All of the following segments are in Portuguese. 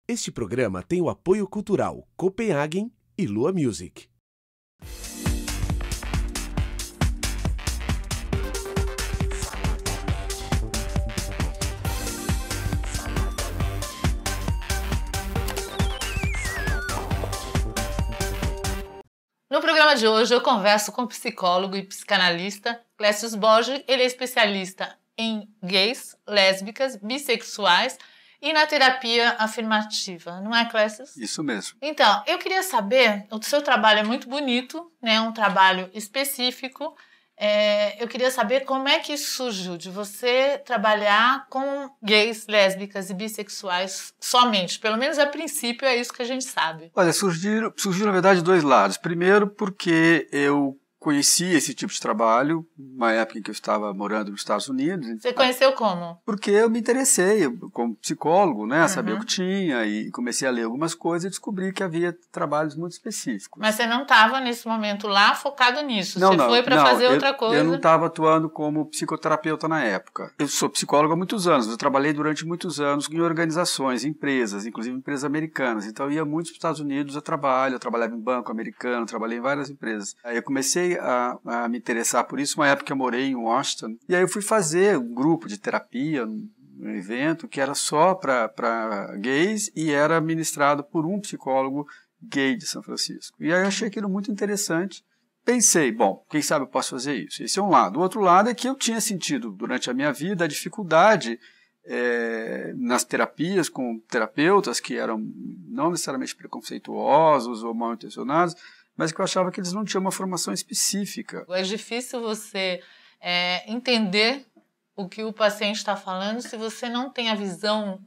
Este programa tem o apoio cultural Copenhagen e Lua Music. No programa de hoje eu converso com o psicólogo e psicanalista Clécio Borges. Ele é especialista em gays, lésbicas, bissexuais e na terapia afirmativa, não é, Clécio? Isso mesmo. Então, eu queria saber, o seu trabalho é muito bonito, né? Um trabalho específico. Eu queria saber como é que isso surgiu, de você trabalhar com gays, lésbicas e bissexuais somente. Pelo menos a princípio é isso que a gente sabe. Olha, surgiram na verdade dois lados. Primeiro porque eu conheci esse tipo de trabalho numa época em que eu estava morando nos Estados Unidos. Você conheceu como? Porque eu me interessei, como psicólogo, né, a saber o que tinha, e comecei a ler algumas coisas e descobri que havia trabalhos muito específicos. Mas você não estava nesse momento lá focado nisso? Você foi para fazer outra coisa? Eu não estava atuando como psicoterapeuta na época. Eu sou psicólogo há muitos anos, eu trabalhei durante muitos anos em organizações, empresas, inclusive empresas americanas. Então eu ia muito para os Estados Unidos a trabalho, eu trabalhava em banco americano, trabalhei em várias empresas. Aí eu comecei a me interessar por isso, uma época que eu morei em Washington. E aí eu fui fazer um grupo de terapia, um evento que era só para gays e era ministrado por um psicólogo gay de São Francisco. E aí eu achei aquilo muito interessante. Pensei, bom, quem sabe eu posso fazer isso. Esse é um lado. O outro lado é que eu tinha sentido durante a minha vida a dificuldade nas terapias com terapeutas que eram não necessariamente preconceituosos ou mal intencionados, mas que eu achava que eles não tinham uma formação específica. É difícil você entender o que o paciente está falando se você não tem a visão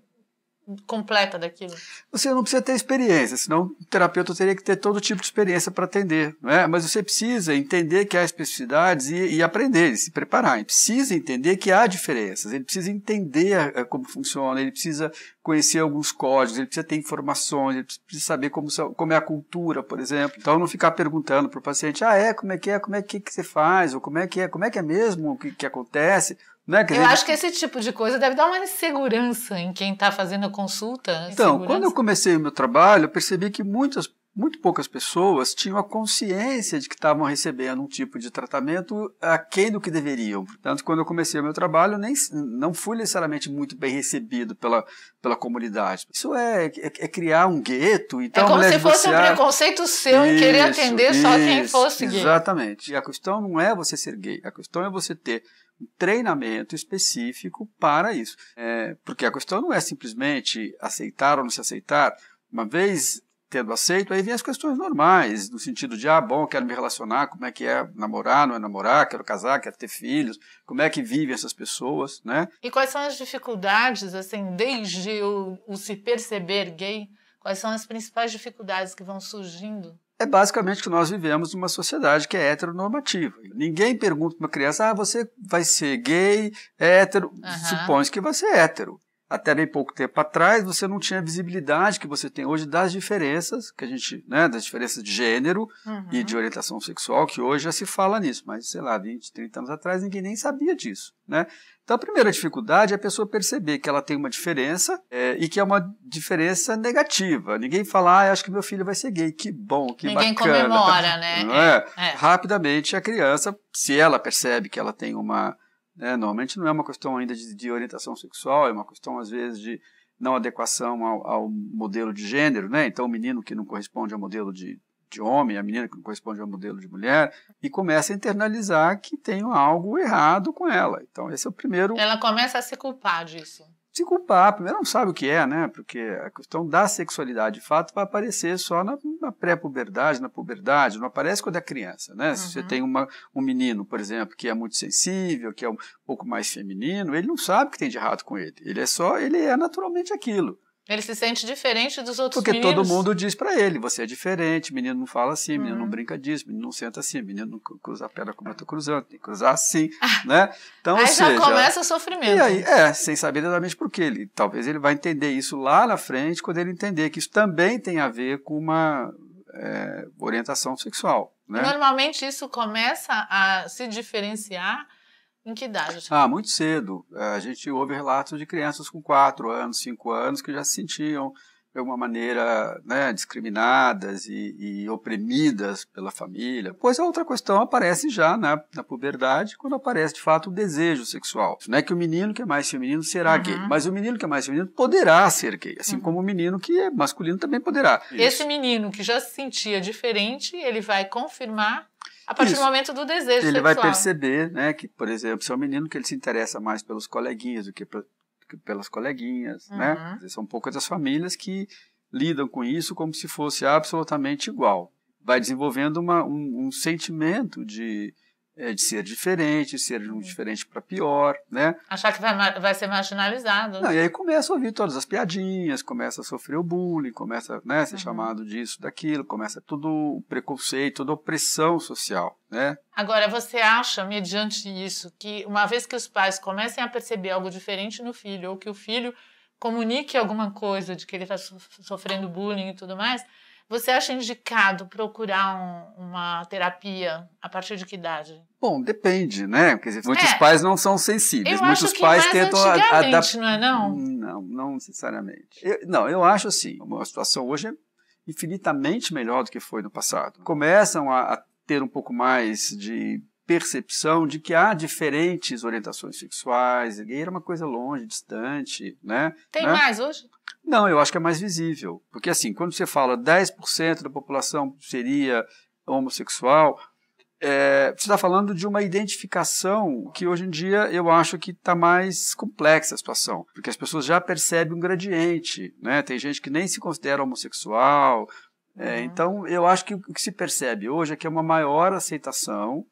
completa daquilo. Você não precisa ter experiência, senão o terapeuta teria que ter todo tipo de experiência para atender, não é? Mas você precisa entender que há especificidades e aprender, e se preparar. Ele precisa entender que há diferenças, ele precisa entender como funciona, ele precisa conhecer alguns códigos, ele precisa ter informações, ele precisa saber como é a cultura, por exemplo. Então não ficar perguntando para o paciente, como é que você faz, ou como é que é mesmo o que acontece. Né? Eu acho que esse tipo de coisa deve dar uma insegurança em quem está fazendo a consulta. Então, quando eu comecei o meu trabalho, eu percebi que muito poucas pessoas tinham a consciência de que estavam recebendo um tipo de tratamento aquém do que deveriam. Portanto, quando eu comecei o meu trabalho, não fui necessariamente muito bem recebido pela comunidade. Isso é criar um gueto. Então, como se fosse um preconceito seu em querer atender só quem fosse gay. Exatamente. E a questão não é você ser gay, a questão é você ter um treinamento específico para isso. Porque a questão não é simplesmente aceitar ou não se aceitar. Uma vez tendo aceito, aí vem as questões normais, no sentido de, quero me relacionar, como é que é namorar, não é namorar, quero casar, quero ter filhos, como é que vivem essas pessoas, né? E quais são as dificuldades, assim, desde o se perceber gay, quais são as principais dificuldades que vão surgindo? É basicamente que nós vivemos numa sociedade que é heteronormativa. Ninguém pergunta para uma criança, você vai ser gay, hétero, supõe que vai ser hétero. Até bem pouco tempo atrás, você não tinha a visibilidade que você tem hoje das diferenças, das diferenças de gênero e de orientação sexual, que hoje já se fala nisso, mas, 20, 30 anos atrás, ninguém nem sabia disso, né? Então, a primeira dificuldade é a pessoa perceber que ela tem uma diferença e que é uma diferença negativa. Ninguém fala, acho que meu filho vai ser gay, que bom, que ninguém bacana. Ninguém comemora, né? Não é? Rapidamente, a criança, se ela percebe que ela tem uma... normalmente não é uma questão ainda de orientação sexual, é uma questão, às vezes, de não adequação ao modelo de gênero, né? Então, o menino que não corresponde ao modelo de homem, a menina que não corresponde ao modelo de mulher, e começa a internalizar que tem algo errado com ela. Então, esse é o primeiro... Ela começa a se culpar disso. Se culpar, primeiro não sabe o que é, né? Porque a questão da sexualidade, de fato, vai aparecer só na pré-puberdade, na puberdade, não aparece quando é criança, né? Se você tem um menino, por exemplo, que é muito sensível, que é um pouco mais feminino, ele não sabe o que tem de errado com ele. Ele é naturalmente aquilo. Ele se sente diferente dos outros meninos. Porque meninos. todo mundo diz para ele, você é diferente, menino não fala assim, menino não brinca disso, menino não senta assim, menino não cruza a perna como eu estou cruzando, tem que cruzar assim, né? Então, aí já começa o sofrimento. E aí, sem saber exatamente por quê. Talvez ele vai entender isso lá na frente, quando ele entender que isso também tem a ver com uma orientação sexual. Né? Normalmente isso começa a se diferenciar em que idade? Muito cedo. A gente ouve relatos de crianças com 4 anos, 5 anos que já se sentiam de alguma maneira, né, discriminadas e oprimidas pela família. Pois a outra questão aparece já na puberdade, quando aparece de fato o desejo sexual. Não é que o menino que é mais feminino será gay, mas o menino que é mais feminino poderá ser gay, assim como o menino que é masculino também poderá. Esse menino que já se sentia diferente, ele vai confirmar a partir do momento do desejo ele sexual. vai perceber, né, que, por exemplo, se é um menino que ele se interessa mais pelos coleguinhas do que pelas coleguinhas, né? São poucas as famílias que lidam com isso como se fosse absolutamente igual. Vai desenvolvendo um sentimento de ser diferente, ser diferente para pior, né? Achar que vai ser marginalizado. Não, e aí começa a ouvir todas as piadinhas, começa a sofrer o bullying, começa, né, a ser chamado disso, daquilo, começa todo o preconceito, toda a opressão social, né? Agora, você acha, mediante isso, que uma vez que os pais comecem a perceber algo diferente no filho, ou que o filho comunique alguma coisa de que ele está sofrendo bullying e tudo mais, você acha indicado procurar uma terapia a partir de que idade? Bom, depende, né? Quer dizer, muitos pais não são sensíveis. Eu muitos acho que pais mais tentam antigamente, não é não? Não necessariamente. Eu acho assim, a situação hoje é infinitamente melhor do que foi no passado. Começam a ter um pouco mais de percepção de que há diferentes orientações sexuais, e era uma coisa longe, distante, né? Tem mais hoje? Não, eu acho que é mais visível. Porque assim, quando você fala 10% da população seria homossexual, você está falando de uma identificação que hoje em dia eu acho que está mais complexa a situação. Porque as pessoas já percebem um gradiente, né? Tem gente que nem se considera homossexual. Então, eu acho que o que se percebe hoje é que é uma maior aceitação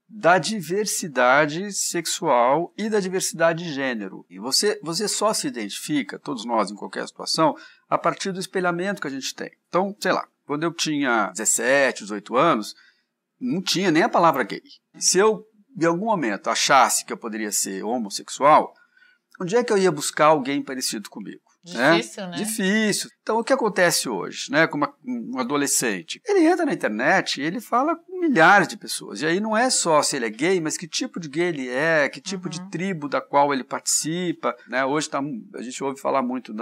da diversidade sexual e da diversidade de gênero. E você só se identifica, todos nós em qualquer situação, a partir do espelhamento que a gente tem. Então, sei lá, quando eu tinha 17, 18 anos, não tinha nem a palavra gay. E se eu, em algum momento, achasse que eu poderia ser homossexual, onde é que eu ia buscar alguém parecido comigo? Difícil, né? Difícil. Então, o que acontece hoje, né, com um adolescente? Ele entra na internet e ele fala com milhares de pessoas. E aí não é só se ele é gay, mas que tipo de gay ele é, que tipo de tribo da qual ele participa. Né? Hoje a gente ouve falar muito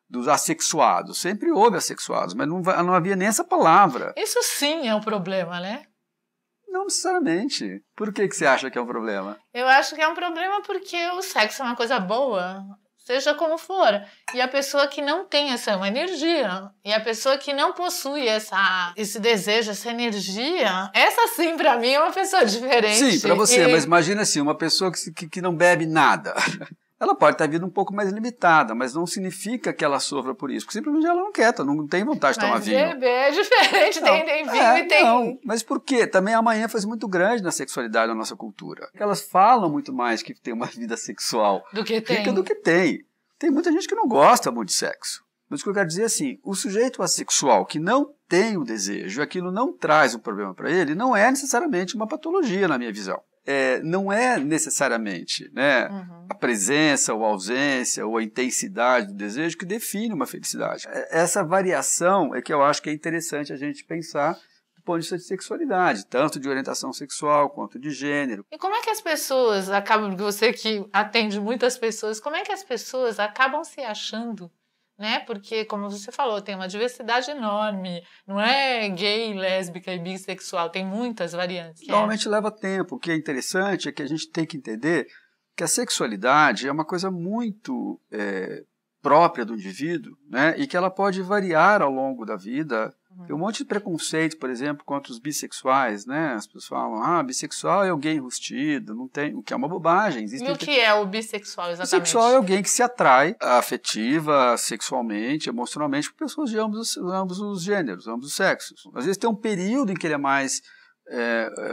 dos assexuados. Sempre houve assexuados, mas não havia nem essa palavra. Isso sim é um problema, né? Não necessariamente. Por que você acha que é um problema? Eu acho que é um problema porque o sexo é uma coisa boa, seja como for. E a pessoa que não tem uma energia, e a pessoa que não possui esse desejo, essa energia, essa sim, pra mim, é uma pessoa diferente. Sim, pra você, mas imagina assim, uma pessoa que não bebe nada. Ela pode ter a vida um pouco mais limitada, mas não significa que ela sofra por isso, porque simplesmente ela não quer, não tem vontade de tomar vinho. Mas beber é diferente, tem vinho e tem... Não, mas por quê? Também há uma ênfase muito grande na sexualidade na nossa cultura. Elas falam muito mais que tem uma vida sexual do que tem. Rica do que tem. Tem muita gente que não gosta muito de sexo. Mas o que eu quero dizer é assim, o sujeito assexual que não tem o desejo, aquilo não traz um problema para ele, não é necessariamente uma patologia na minha visão. Não é necessariamente, né, a presença ou a ausência ou a intensidade do desejo que define uma felicidade. Essa variação é que eu acho que é interessante a gente pensar do ponto de vista de sexualidade, tanto de orientação sexual quanto de gênero. E como é que as pessoas acabam, você que atende muitas pessoas, como é que as pessoas acabam se achando? Né? Porque, como você falou, tem uma diversidade enorme. Não é gay, lésbica e bissexual, tem muitas variantes. Normalmente leva tempo. O que é interessante é que a gente tem que entender que a sexualidade é uma coisa muito própria do indivíduo, né? E que ela pode variar ao longo da vida. Tem um monte de preconceito, por exemplo, contra os bissexuais, né? As pessoas falam, bissexual é alguém enrustido, não tem, o que é uma bobagem. E o que é o bissexual, exatamente? Bissexual é alguém que se atrai afetiva, sexualmente, emocionalmente por pessoas de ambos os gêneros, ambos os sexos. Às vezes tem um período em que ele é mais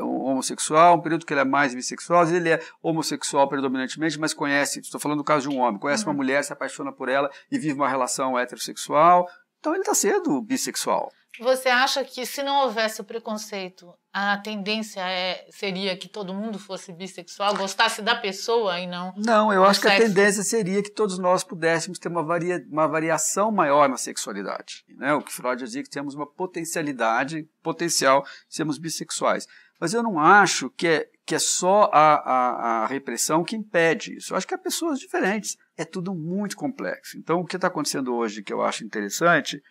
homossexual, um período que ele é mais bissexual, às vezes ele é homossexual predominantemente, mas estou falando do caso de um homem, conhece uma mulher, se apaixona por ela e vive uma relação heterossexual, então ele está sendo bissexual. Você acha que se não houvesse o preconceito, a tendência seria que todo mundo fosse bissexual, gostasse da pessoa e não... Não, eu acho que a tendência seria que todos nós pudéssemos ter uma variação maior na sexualidade. Né? O que Freud dizia que temos uma potencial de sermos bissexuais. Mas eu não acho que é só a repressão que impede isso. Eu acho que há pessoas diferentes. É tudo muito complexo. Então, o que está acontecendo hoje, que eu acho interessante,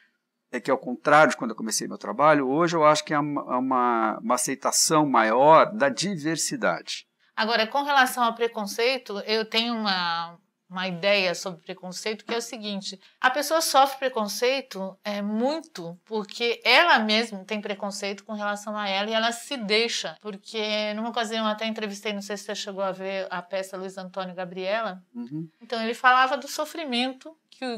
é que, ao contrário de quando eu comecei meu trabalho, hoje eu acho que há uma aceitação maior da diversidade. Agora, com relação ao preconceito, eu tenho uma ideia sobre preconceito que é o seguinte: a pessoa sofre preconceito muito porque ela mesma tem preconceito com relação a ela e ela se deixa. Porque numa ocasião eu até entrevistei, não sei se você chegou a ver a peça Luiz Antônio Gabriela. Uhum. Então ele falava do sofrimento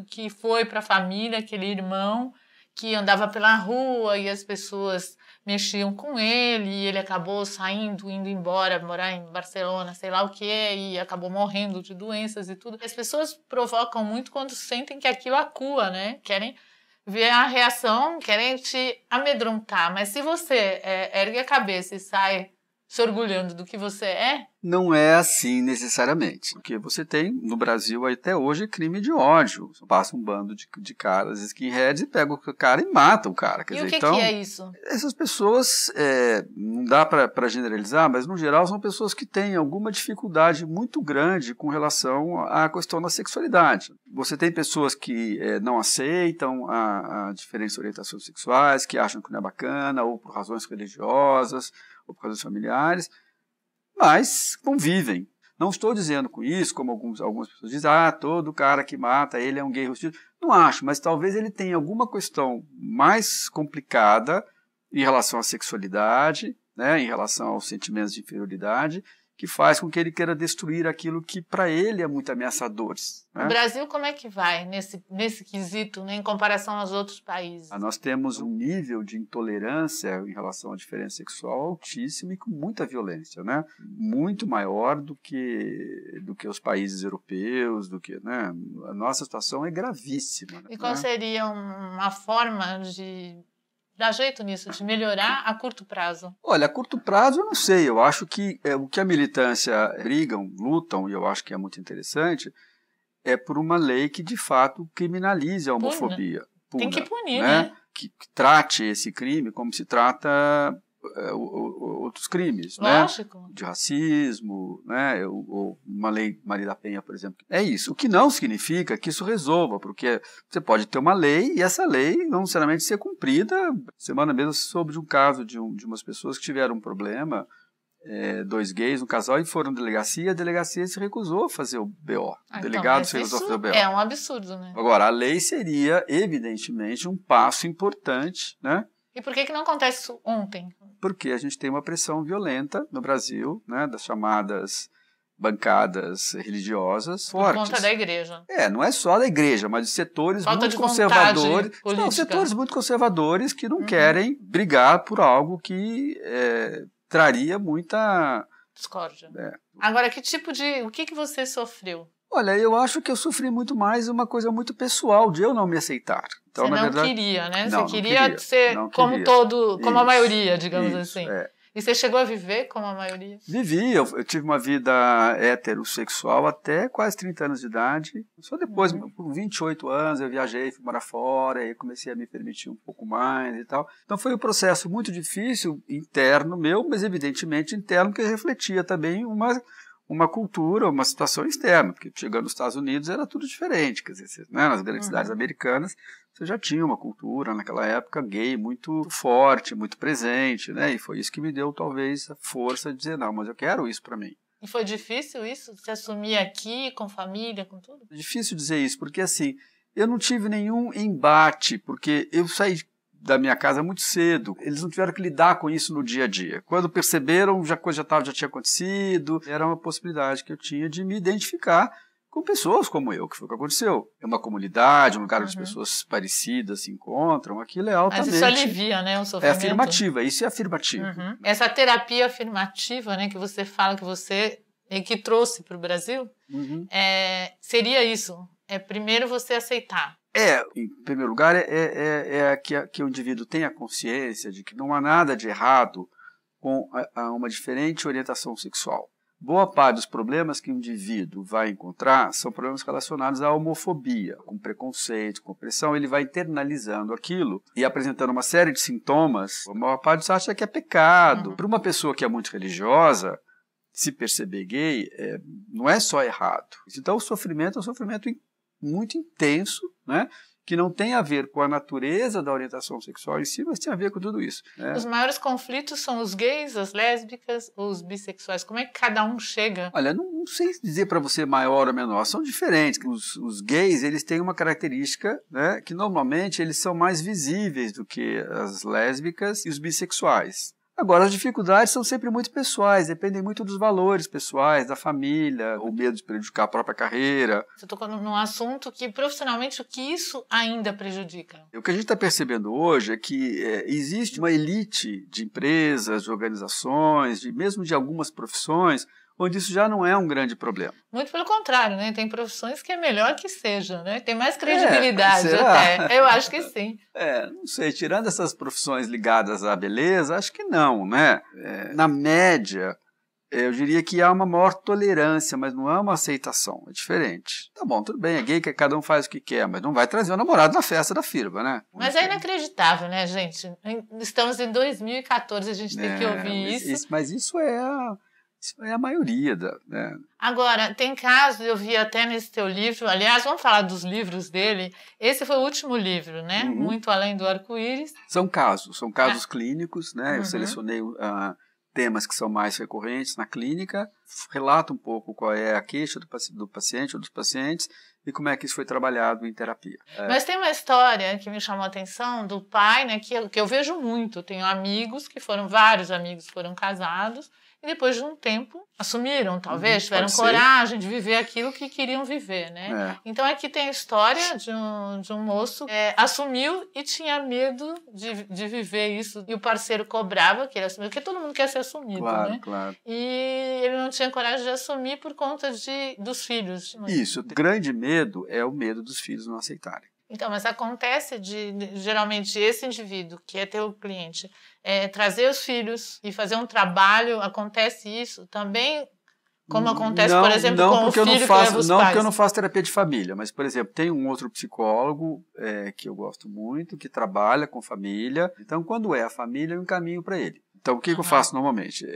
que foi para a família, aquele irmão que andava pela rua e as pessoas mexiam com ele e ele acabou saindo, indo embora, morar em Barcelona, sei lá o que, e acabou morrendo de doenças e tudo. As pessoas provocam muito quando sentem que aquilo acua, né? Querem ver a reação, querem te amedrontar. Mas se você ergue a cabeça e sai se orgulhando do que você é... Não é assim necessariamente. Porque você tem, no Brasil, até hoje, crime de ódio. Passa um bando de caras skinheads e pega o cara e mata o cara. Quer E dizer, o que, então, que é isso? essas pessoas, não dá para generalizar, mas no geral são pessoas que têm alguma dificuldade muito grande com relação à questão da sexualidade. Você tem pessoas que não aceitam a diferentes orientações sexuais, que acham que não é bacana, ou por razões religiosas, ou por razões familiares, mas convivem. Não estou dizendo com isso, como algumas pessoas dizem, todo cara que mata ele é um gay rustido. Não acho, mas talvez ele tenha alguma questão mais complicada em relação à sexualidade, né, em relação aos sentimentos de inferioridade, que faz com que ele queira destruir aquilo que para ele é muito ameaçador. Né? O Brasil como é que vai nesse quesito, né, em comparação aos outros países? Nós temos um nível de intolerância em relação à diferença sexual altíssimo e com muita violência, né? Muito maior do que os países europeus, né? A nossa situação é gravíssima. E qual seria uma forma de dar jeito nisso, de melhorar a curto prazo? Olha, a curto prazo eu não sei. Eu acho que o que a militância lutam, e eu acho que é muito interessante, é por uma lei que de fato criminalize a homofobia. Tem que punir, né? Que trate esse crime como se trata outros crimes, Lógico. Né? De racismo, né? Ou uma lei Maria da Penha, por exemplo. É isso. O que não significa que isso resolva, porque você pode ter uma lei e essa lei não necessariamente ser cumprida. Semana mesmo soube de um caso de umas pessoas que tiveram um problema, dois gays, um casal, e foram à delegacia, a delegacia se recusou a fazer o BO. O delegado se recusou a fazer o BO. É um absurdo, né? Agora, a lei seria, evidentemente, um passo importante, né? E por que não acontece isso ontem? Porque a gente tem uma pressão violenta no Brasil, né, das chamadas bancadas religiosas fortes. Por conta da igreja. Não é só da igreja, mas de setores Falta muito de conservadores. Não, setores muito conservadores que não querem brigar por algo que traria muita discórdia. Agora, o que você sofreu? Olha, eu acho que eu sofri muito mais uma coisa muito pessoal de eu não me aceitar. Então, você na não verdade, queria, né? Não, você queria ser como a maioria, digamos assim. E você chegou a viver como a maioria? Vivi, eu tive uma vida heterossexual até quase 30 anos de idade. Só depois, com 28 anos, eu viajei, fui morar fora, e comecei a me permitir um pouco mais e tal. Então foi um processo muito difícil, interno meu, mas evidentemente interno, que refletia também uma cultura, uma situação externa, porque chegando nos Estados Unidos era tudo diferente, quer dizer, né, nas grandes cidades americanas você já tinha uma cultura naquela época gay muito forte, muito presente, né, e foi isso que me deu talvez a força de dizer, não, mas eu quero isso para mim. E foi difícil isso, se assumir aqui, com família, com tudo? É difícil dizer isso, porque assim, eu não tive nenhum embate, porque eu saí da minha casa muito cedo. Eles não tiveram que lidar com isso no dia a dia. Quando perceberam, a coisa já tinha acontecido. Era uma possibilidade que eu tinha de me identificar com pessoas como eu, que foi o que aconteceu. É uma comunidade, um lugar onde as pessoas parecidas se encontram. Aquilo é altamente... Mas isso alivia, né, o sofrimento. É afirmativa, isso é afirmativo. Essa terapia afirmativa, né, que você fala que trouxe para o Brasil, seria isso. Primeiro você aceitar. Em primeiro lugar, que o indivíduo tenha consciência de que não há nada de errado com uma diferente orientação sexual. Boa parte dos problemas que o indivíduo vai encontrar são problemas relacionados à homofobia, com preconceito, com opressão. Ele vai internalizando aquilo e apresentando uma série de sintomas. A maior parte acha que é pecado. Para uma pessoa que é muito religiosa, se perceber gay não é só errado. Então o sofrimento é um sofrimento muito intenso, né? Que não tem a ver com a natureza da orientação sexual em si, mas tem a ver com tudo isso. Né? Os maiores conflitos são os gays, as lésbicas, os bissexuais. Como é que cada um chega? Olha, não sei dizer para você maior ou menor, são diferentes. Os gays, eles têm uma característica, né, que normalmente eles são mais visíveis do que as lésbicas e os bissexuais. Agora, as dificuldades são sempre muito pessoais, dependem muito dos valores pessoais, da família, o medo de prejudicar a própria carreira. Você tocou num assunto que, profissionalmente, o que isso ainda prejudica? O que a gente está percebendo hoje é que existe uma elite de empresas, de organizações, mesmo de algumas profissões, onde isso já não é um grande problema. Muito pelo contrário, né? Tem profissões que é melhor que sejam, né? Tem mais credibilidade será? até. Eu acho que sim. Não sei, tirando essas profissões ligadas à beleza, acho que não, né? Na média, eu diria que há uma maior tolerância, mas não é uma aceitação, é diferente. Tá bom, tudo bem, é gay, que cada um faz o que quer, mas não vai trazer o namorado na festa da firma, né? Mas é inacreditável, né, gente? Estamos em 2014, a gente tem que ouvir isso. Mas isso é a maioria né? Agora, tem casos, eu vi até nesse teu livro, aliás, vamos falar dos livros dele. Esse foi o último livro, né? Uhum. Muito Além do Arco-Íris. São casos clínicos, né? Eu selecionei temas que são mais recorrentes na clínica, relato um pouco qual é a queixa do paciente ou dos pacientes e como é que isso foi trabalhado em terapia. Mas tem uma história que me chamou a atenção do pai, né? Que eu vejo muito. Tenho amigos vários amigos que foram casados, e depois de um tempo assumiram, talvez, tiveram coragem de viver aquilo que queriam viver, né? Então aqui tem a história de um moço que assumiu e tinha medo de viver isso. E o parceiro cobrava que ele assumiu, porque todo mundo quer ser assumido, né? Claro. E ele não tinha coragem de assumir por conta dos filhos. Isso, o grande medo é o medo dos filhos não aceitarem. Então, mas acontece geralmente, esse indivíduo, que é teu cliente, trazer os filhos e fazer um trabalho, acontece isso também, como acontece, por exemplo, com o filho que leva os pais? Não, porque eu não faço terapia de família, mas, por exemplo, tem um outro psicólogo que eu gosto muito, que trabalha com família. Então, quando é a família, eu encaminho para ele. Então, o que eu faço normalmente?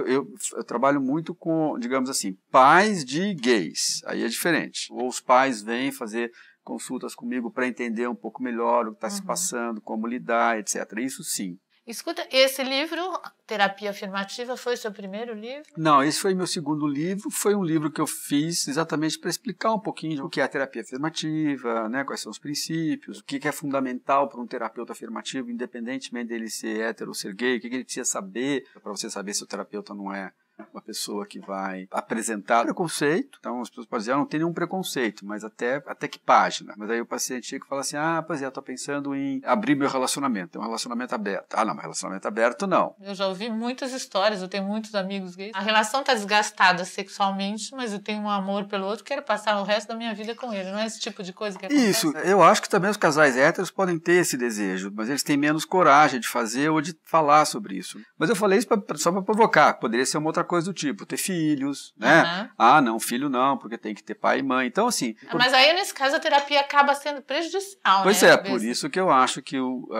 Eu trabalho muito com, digamos assim, pais de gays. Aí é diferente. Ou os pais vêm fazer consultas comigo para entender um pouco melhor o que está se passando, como lidar, etc. Isso sim. Escuta, esse livro, Terapia Afirmativa, foi o seu primeiro livro? Não, esse foi meu segundo livro. Foi um livro que eu fiz exatamente para explicar um pouquinho o que é a terapia afirmativa, né, quais são os princípios, o que é fundamental para um terapeuta afirmativo, independentemente dele ser hétero ou ser gay, o que ele precisa saber para você saber se o terapeuta não é uma pessoa que vai apresentar preconceito. Então as pessoas podem dizer, não tem nenhum preconceito, mas até que página. Mas aí o paciente chega e fala assim, pois é, eu estou pensando em abrir meu relacionamento, é um relacionamento aberto. Não, mas relacionamento aberto não. Eu já ouvi muitas histórias, eu tenho muitos amigos gays. A relação está desgastada sexualmente, mas eu tenho um amor pelo outro, quero passar o resto da minha vida com ele. Não é esse tipo de coisa que acontece? Isso, eu acho que também os casais héteros podem ter esse desejo, mas eles têm menos coragem de fazer ou de falar sobre isso. Mas eu falei isso só para provocar, poderia ser uma outra coisa do tipo, ter filhos, né? Não, filho não, porque tem que ter pai e mãe. Então, assim... Mas aí, nesse caso, a terapia acaba sendo prejudicial, pois né? Por isso que eu acho que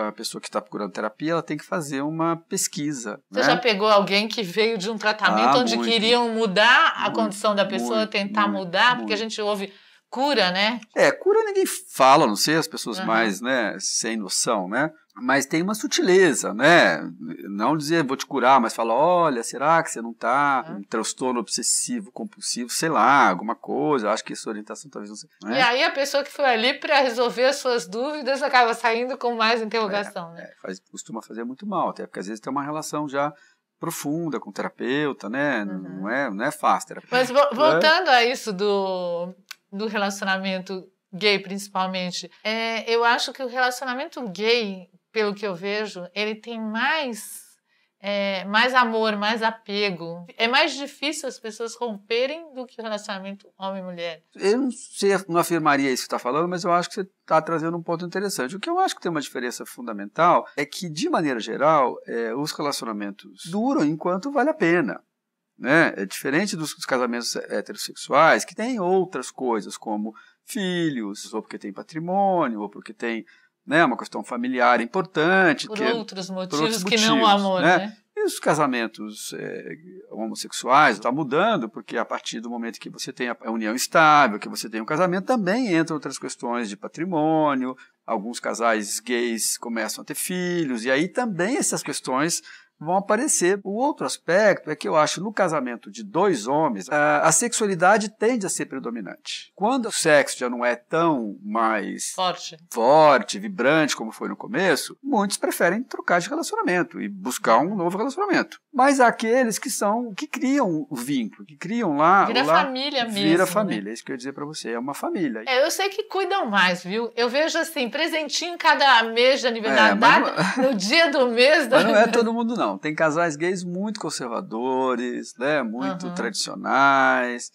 a pessoa que está procurando terapia, ela tem que fazer uma pesquisa. Você já pegou alguém que veio de um tratamento onde queriam mudar a condição da pessoa, tentar mudar? Porque a gente ouve cura, né? Cura ninguém fala, não sei, as pessoas mais, né, sem noção, né? Mas tem uma sutileza, né? Não dizer vou te curar, mas fala, olha, será que você não está um transtorno obsessivo compulsivo, sei lá, alguma coisa, acho que essa orientação talvez não seja. E aí a pessoa que foi ali para resolver as suas dúvidas acaba saindo com mais interrogação, né? Costuma fazer muito mal, até porque às vezes tem uma relação já profunda com o terapeuta, né? Não é fácil. Terapia. Mas voltando a isso do relacionamento gay, principalmente, eu acho que o relacionamento gay, pelo que eu vejo, ele tem mais amor, mais apego. É mais difícil as pessoas romperem do que o relacionamento homem-mulher. Eu não afirmaria isso que você está falando, mas eu acho que você está trazendo um ponto interessante. O que eu acho que tem uma diferença fundamental é que, de maneira geral, os relacionamentos duram enquanto vale a pena. Né? É diferente dos casamentos heterossexuais, que têm outras coisas, como filhos, ou porque tem patrimônio, ou porque tem, né, uma questão familiar importante. Por outros motivos que não o amor, né? os casamentos homossexuais está mudando, porque a partir do momento que você tem a união estável, que você tem um casamento, também entram outras questões de patrimônio, alguns casais gays começam a ter filhos, e aí também essas questões vão aparecer. O outro aspecto é que eu acho no casamento de dois homens, a sexualidade tende a ser predominante. Quando o sexo já não é tão mais forte, vibrante como foi no começo, muitos preferem trocar de relacionamento e buscar um novo relacionamento. Mas há aqueles que criam o vínculo, que criam lá... Vira família mesmo. Vira família, é isso que eu ia dizer pra você, é uma família. Eu sei que cuidam mais, viu? Eu vejo assim, presentinho cada mês de aniversário, no dia do mês... Mas não é todo mundo não. Tem casais gays muito conservadores, né, muito tradicionais,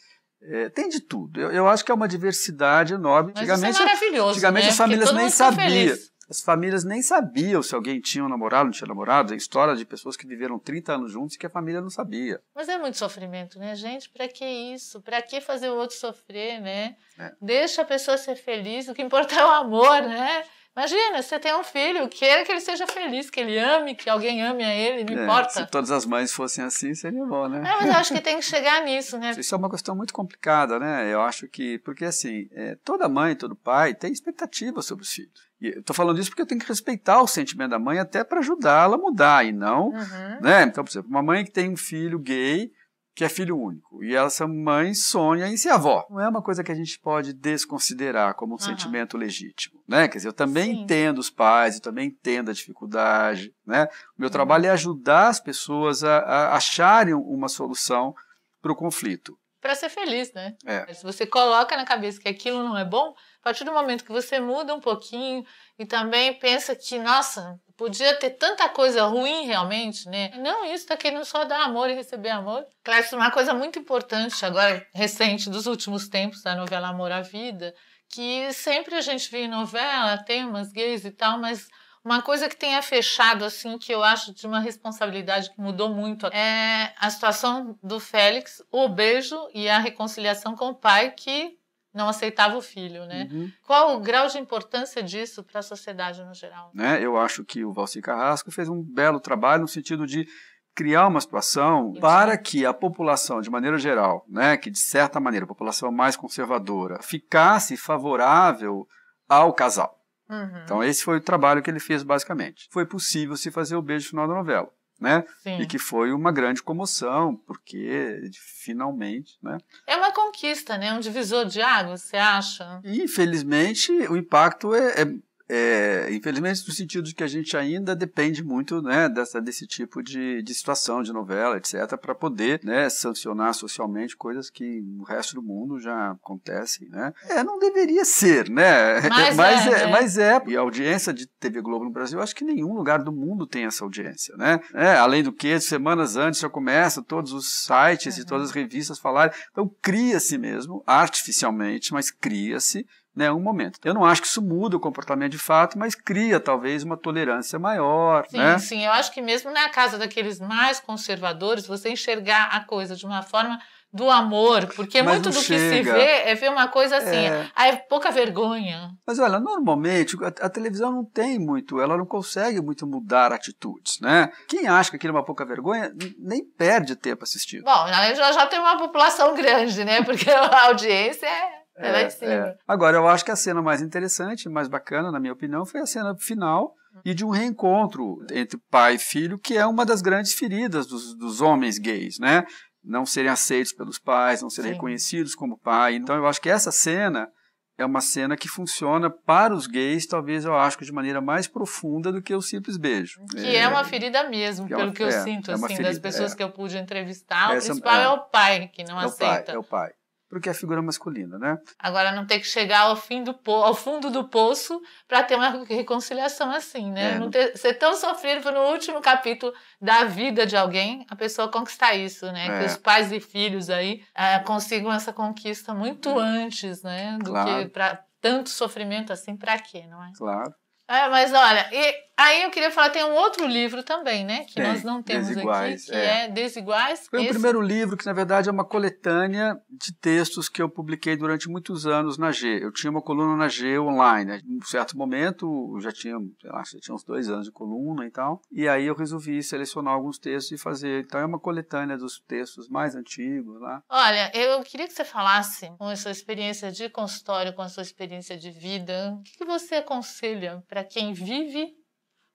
tem de tudo. Eu acho que é uma diversidade enorme. Mas isso é maravilhoso, antigamente né? as famílias nem sabiam. Feliz. As famílias nem sabiam se alguém tinha um namorado, não tinha namorado. Tem história de pessoas que viveram 30 anos juntos e que a família não sabia. Mas é muito sofrimento, né, gente? Pra que isso? Pra que fazer o outro sofrer, né? Deixa a pessoa ser feliz. O que importa é o amor, né? Imagina, você tem um filho, queira que ele seja feliz, que ele ame, que alguém ame a ele, não importa. Se todas as mães fossem assim, seria bom, né? Mas eu acho que tem que chegar nisso, né? Isso é uma questão muito complicada, né? Eu acho que, porque assim, toda mãe, todo pai tem expectativa sobre os filhos. E eu tô falando isso porque eu tenho que respeitar o sentimento da mãe até para ajudá-la a mudar, e não, né? Então, por exemplo, uma mãe que tem um filho gay, que é filho único, e essa mãe sonha em ser avó. Não é uma coisa que a gente pode desconsiderar como um sentimento legítimo, né? Quer dizer, eu também entendo os pais, eu também entendo a dificuldade, né? O meu trabalho é ajudar as pessoas a acharem uma solução para o conflito. Para ser feliz, né? Se você coloca na cabeça que aquilo não é bom, a partir do momento que você muda um pouquinho e também pensa que, nossa, podia ter tanta coisa ruim realmente, né? Não, isso tá querendo só dar amor e receber amor. Claro, isso é uma coisa muito importante agora, recente, dos últimos tempos, da novela Amor à Vida, que sempre a gente vê em novela, temas gays e tal, mas uma coisa que tenha fechado, assim, que eu acho de uma responsabilidade que mudou muito, é a situação do Félix, o beijo e a reconciliação com o pai, que não aceitava o filho, né? Qual o grau de importância disso para a sociedade no geral? Eu acho que o Valci Carrasco fez um belo trabalho no sentido de criar uma situação para que a população, de maneira geral, né, que de certa maneira a população mais conservadora, ficasse favorável ao casal. Então esse foi o trabalho que ele fez basicamente. Foi possível se fazer o beijo final da novela, né? E que foi uma grande comoção, porque finalmente, né? É uma conquista, né? Um divisor de águas, você acha? E, infelizmente, o impacto infelizmente no sentido de que a gente ainda depende muito, né, desse tipo de situação, de novela, etc., para poder, né, sancionar socialmente coisas que no resto do mundo já acontecem, né? Não deveria ser, né? Mas é. E a audiência de TV Globo no Brasil, acho que nenhum lugar do mundo tem essa audiência, né? Além do que, semanas antes já começa todos os sites e todas as revistas falarem. Então cria-se mesmo, artificialmente, mas cria-se, né, um momento. Eu não acho que isso muda o comportamento de fato, mas cria talvez uma tolerância maior. Sim, né? Sim. Eu acho que mesmo na casa daqueles mais conservadores, você enxergar a coisa de uma forma do amor, porque mas muito do chega. Que se vê é ver uma coisa assim, é pouca vergonha. Mas olha, normalmente a televisão não tem muito, ela não consegue muito mudar atitudes, né? Quem acha que aquilo é uma pouca vergonha, nem perde tempo assistindo. Bom, já tem uma população grande, né? Porque a audiência é lá em cima. Agora, eu acho que a cena mais interessante, mais bacana, na minha opinião, foi a cena final e de um reencontro entre pai e filho, que é uma das grandes feridas dos homens gays, né? Não serem aceitos pelos pais, não serem reconhecidos como pai. Então, eu acho que essa cena é uma cena que funciona para os gays, talvez eu acho que de maneira mais profunda do que o simples beijo. Que é uma ferida mesmo, pelo que eu sinto, assim, das pessoas que eu pude entrevistar. O principal é o pai que não aceita. É o pai. Porque é a figura masculina, né? Agora não tem que chegar ao fundo do poço para ter uma reconciliação assim, né? Não ser tão sofrido para no último capítulo da vida de alguém a pessoa conquistar isso, né? Que os pais e filhos aí consigam essa conquista muito antes, né? Do que para tanto sofrimento assim, para quê, não é? Claro. Mas olha, e aí eu queria falar, tem um outro livro também, né? Que nós não temos Desiguais, aqui, que é Desiguais. Foi o primeiro livro que, na verdade, é uma coletânea de textos que eu publiquei durante muitos anos na G. Eu tinha uma coluna na G online. Em um certo momento, eu já tinha uns 2 anos de coluna e tal. E aí eu resolvi selecionar alguns textos e fazer. Então é uma coletânea dos textos mais antigos lá. Olha, eu queria que você falasse com a sua experiência de consultório, com a sua experiência de vida, o que você aconselha para quem vive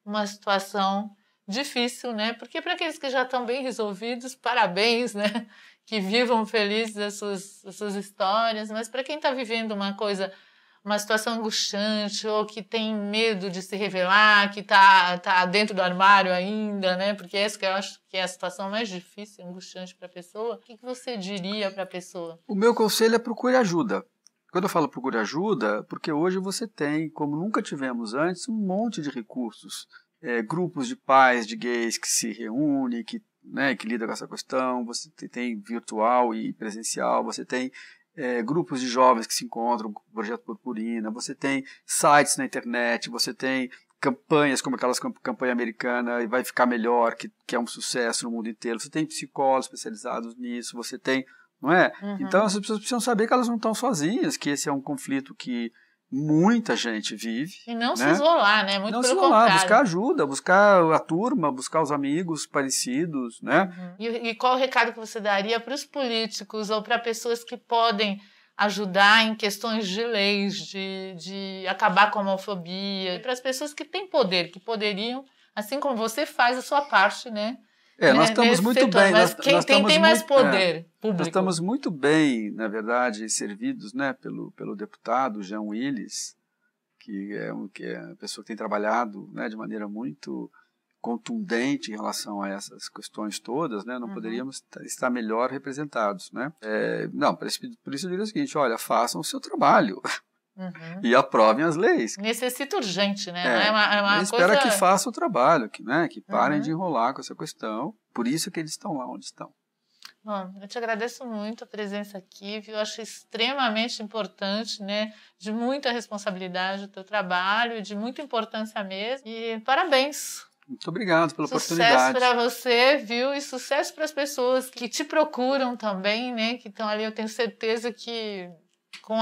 uma situação difícil, né? Porque para aqueles que já estão bem resolvidos, parabéns, né? Que vivam felizes as suas histórias, mas para quem está vivendo uma situação angustiante ou que tem medo de se revelar, que tá dentro do armário ainda, né? Porque essa que eu acho que é a situação mais difícil, angustiante para a pessoa. O que você diria para a pessoa? O meu conselho é procure ajuda. Quando eu falo procure ajuda, porque hoje você tem, como nunca tivemos antes, um monte de recursos. Grupos de pais de gays que se reúnem, que lidam com essa questão. Você tem virtual e presencial, você tem grupos de jovens que se encontram com o Projeto Purpurina, você tem sites na internet, você tem campanhas como aquelas campanha americana e Vai Ficar Melhor, que é um sucesso no mundo inteiro, você tem psicólogos especializados nisso, você tem, não é? Uhum. Então as pessoas precisam saber que elas não estão sozinhas, que esse é um conflito que muita gente vive. E não se isolar, né? Muito não pelo se isolar, contrário. buscar ajuda, buscar a turma, buscar os amigos parecidos, né? Uhum. E qual o recado que você daria para os políticos ou para pessoas que podem ajudar em questões de leis, de acabar com a homofobia, para as pessoas que têm poder, que poderiam, assim como você faz a sua parte, né? Nós estamos muito setor, bem. Mas quem tem mais poder público? Nós estamos muito bem, na verdade, servidos, né, pelo deputado Jean Willis, que é uma pessoa que tem trabalhado, né, de maneira muito contundente em relação a essas questões todas, né? Não poderíamos estar melhor representados, né? Por isso eu diria o seguinte: olha, façam o seu trabalho. E aprovem as leis. Necessita urgente, né? Eu espero que façam o trabalho, que parem de enrolar com essa questão. Por isso que eles estão lá onde estão. Bom, eu te agradeço muito a presença aqui, viu? Eu acho extremamente importante, né? De muita responsabilidade o teu trabalho, de muita importância mesmo. E parabéns. Muito obrigado pela oportunidade. Sucesso para você, viu? E sucesso para as pessoas que te procuram também, né? Que estão ali, eu tenho certeza que com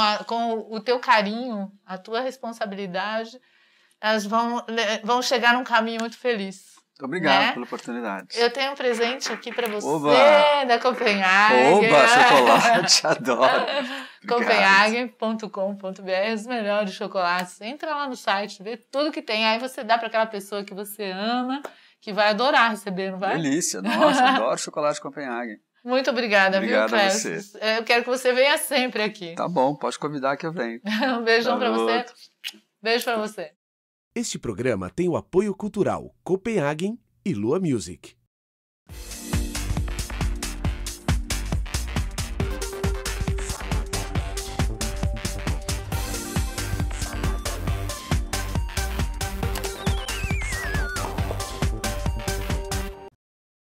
o teu carinho, a tua responsabilidade, elas vão chegar num caminho muito feliz. Muito obrigado pela oportunidade. Eu tenho um presente aqui para você, da Copenhagen. Oba, chocolate, adoro. Copenhagen.com.br, os melhores chocolates. Entra lá no site, vê tudo que tem. Aí você dá para aquela pessoa que você ama, que vai adorar receber, não vai? Delícia, nossa, adoro chocolate Copenhagen. Muito obrigada, Obrigado, viu, Clécio? Eu quero que você venha sempre aqui. Tá bom, pode convidar que eu venho. Um beijão para você. Beijo para você. Este programa tem o apoio cultural Copenhagen e Lua Music.